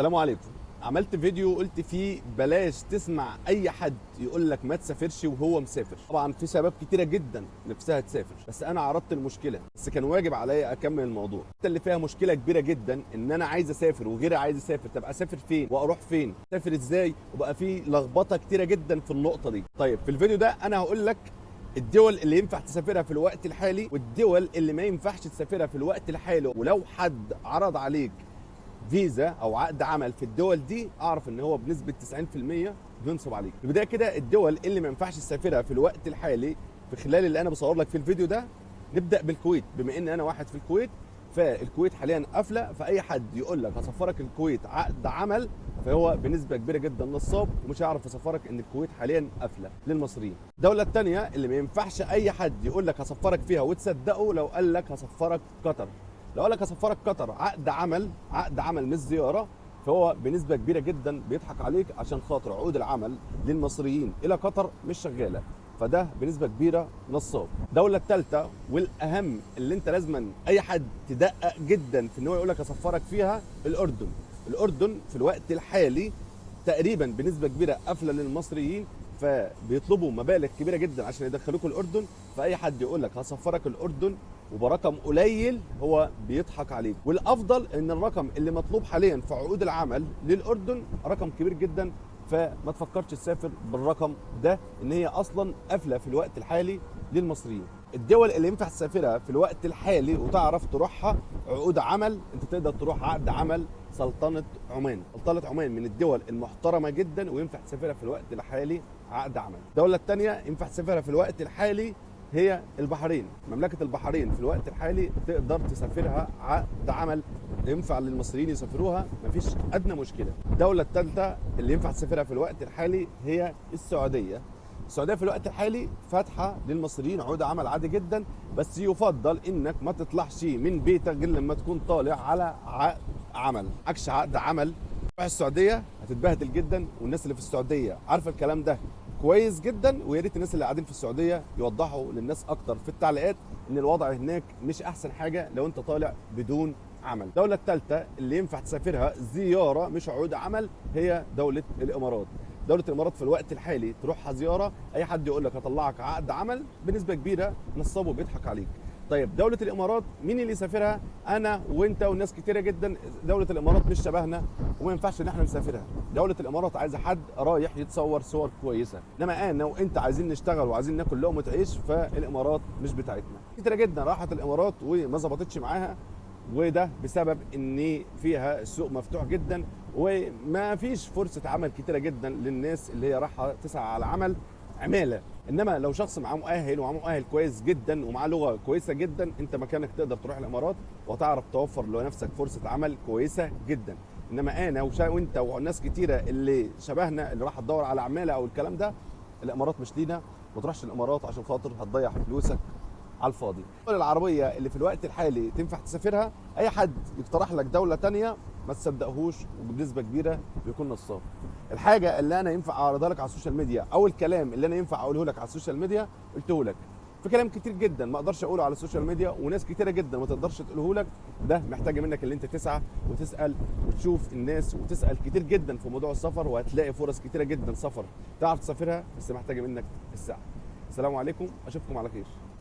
السلام عليكم. عملت فيديو قلت فيه بلاش تسمع اي حد يقول لك ما تسافرش وهو مسافر. طبعا في شباب كتيره جدا نفسها تسافر، بس انا عرضت المشكله، بس كان واجب عليا اكمل الموضوع. اللي فيها مشكله كبيره جدا ان انا عايز اسافر وغيري عايز يسافر. طب اسافر فين واروح فين؟ اسافر ازاي؟ وبقى في لخبطه كتيره جدا في النقطه دي. طيب في الفيديو ده انا هقول لك الدول اللي ينفع تسافرها في الوقت الحالي والدول اللي ما ينفعش تسافرها في الوقت الحالي، ولو حد عرض عليك فيزا او عقد عمل في الدول دي اعرف ان هو بنسبه 90% بينصب عليك. في البدايه كده الدول اللي ما ينفعش تسافرها في الوقت الحالي في خلال اللي انا بصور لك في الفيديو ده، نبدا بالكويت. بما ان انا واحد في الكويت، فالكويت حاليا قافله، فاي حد يقول لك هسفرك الكويت عقد عمل فهو بنسبه كبيره جدا نصاب ومش هيعرف يسفرك، ان الكويت حاليا قافله للمصريين. الدوله الثانيه اللي ما ينفعش اي حد يقول لك هسفرك فيها وتصدقه لو قال لك هسفرك قطر. لو قال لك هسفرك قطر عقد عمل مش زياره، فهو بنسبه كبيره جدا بيضحك عليك، عشان خاطر عقود العمل للمصريين الى قطر مش شغاله، فده بنسبه كبيره نصاب. الدوله الثالثه والاهم اللي انت لازما اي حد تدقق جدا في ان هو يقول لك هسفرك فيها، الاردن. الاردن في الوقت الحالي تقريبا بنسبه كبيره قافله للمصريين، فبيطلبوا مبالغ كبيره جدا عشان يدخلوك الاردن. فاي حد يقول لك هسفرك الاردن وبرقم قليل هو بيضحك عليك. والافضل ان الرقم اللي مطلوب حاليا في عقود العمل للاردن رقم كبير جدا، فما تفكرش تسافر بالرقم ده، ان هي اصلا قافله في الوقت الحالي للمصريين. الدول اللي ينفع تسافرها في الوقت الحالي وتعرف تروحها عقود عمل، انت تقدر تروح عقد عمل سلطنه عمان. سلطنه عمان من الدول المحترمه جدا وينفع تسافرها في الوقت الحالي عقد عمل. الدوله الثانيه ينفع تسافرها في الوقت الحالي هي البحرين. مملكة البحرين في الوقت الحالي تقدر تسافرها عقد عمل ينفع للمصريين يسافروها، مفيش أدنى مشكلة. الدولة الثالثة اللي ينفع تسافرها في الوقت الحالي هي السعودية. السعودية في الوقت الحالي فاتحة للمصريين عقود عمل عادي جدا، بس يفضل إنك ما تطلعش من بيتك غير لما تكون طالع على عقد عمل. عكس عقد عمل تروح السعودية هتتبهدل جدا، والناس اللي في السعودية عارفة الكلام ده كويس جدا، ويا ريت الناس اللي قاعدين في السعوديه يوضحوا للناس اكتر في التعليقات ان الوضع هناك مش احسن حاجه لو انت طالع بدون عمل. الدوله الثالثه اللي ينفع تسافرها زياره مش عقود عمل هي دوله الامارات. دوله الامارات في الوقت الحالي تروحها زياره، اي حد يقول لك هطلعك عقد عمل بنسبه كبيره نصاب وبيضحك عليك. طيب دولة الإمارات مين اللي يسافرها؟ أنا وأنت والناس كتيرة جدا. دولة الإمارات مش شبهنا وما ينفعش إن إحنا نسافرها. دولة الإمارات عايزة حد رايح يتصور صور كويسة، إنما أنا وأنت عايزين نشتغل وعايزين ناكل لقمة عيش، فالإمارات مش بتاعتنا. كتيرة جدا راحت الإمارات وما ظبطتش معاها، وده بسبب ان فيها السوق مفتوح جدا وما فيش فرصه عمل كتيره جدا للناس اللي هي رايحه تسعى على عمل عماله. انما لو شخص معاه مؤهل ومعاه مؤهل كويس جدا ومعاه لغه كويسه جدا، انت مكانك تقدر تروح الامارات وتعرف توفر لنفسك فرصه عمل كويسه جدا. انما انا وانت وناس كتيره اللي شبهنا اللي راح تدور على عماله او الكلام ده، الامارات مش لينا. ما تروحش الامارات عشان خاطر هتضيع فلوسك على الفاضي. الدول العربيه اللي في الوقت الحالي تنفع تسافرها، اي حد يقترح لك دوله تانية ما تصدقهوش، وبنسبه كبيره بيكون نصاب. الحاجه اللي انا ينفع اعرضها لك على السوشيال ميديا او الكلام اللي انا ينفع اقوله لك على السوشيال ميديا قلته لك. في كلام كتير جدا ما اقدرش اقوله على السوشيال ميديا، وناس كتيره جدا ما تقدرش تقوله لك. ده محتاجه منك اللي انت تسعى وتسال وتشوف الناس وتسال كتير جدا في موضوع السفر، وهتلاقي فرص كتيره جدا سفر تعرف تسافرها، بس محتاجه منك السعي. السلام عليكم، اشوفكم على خير.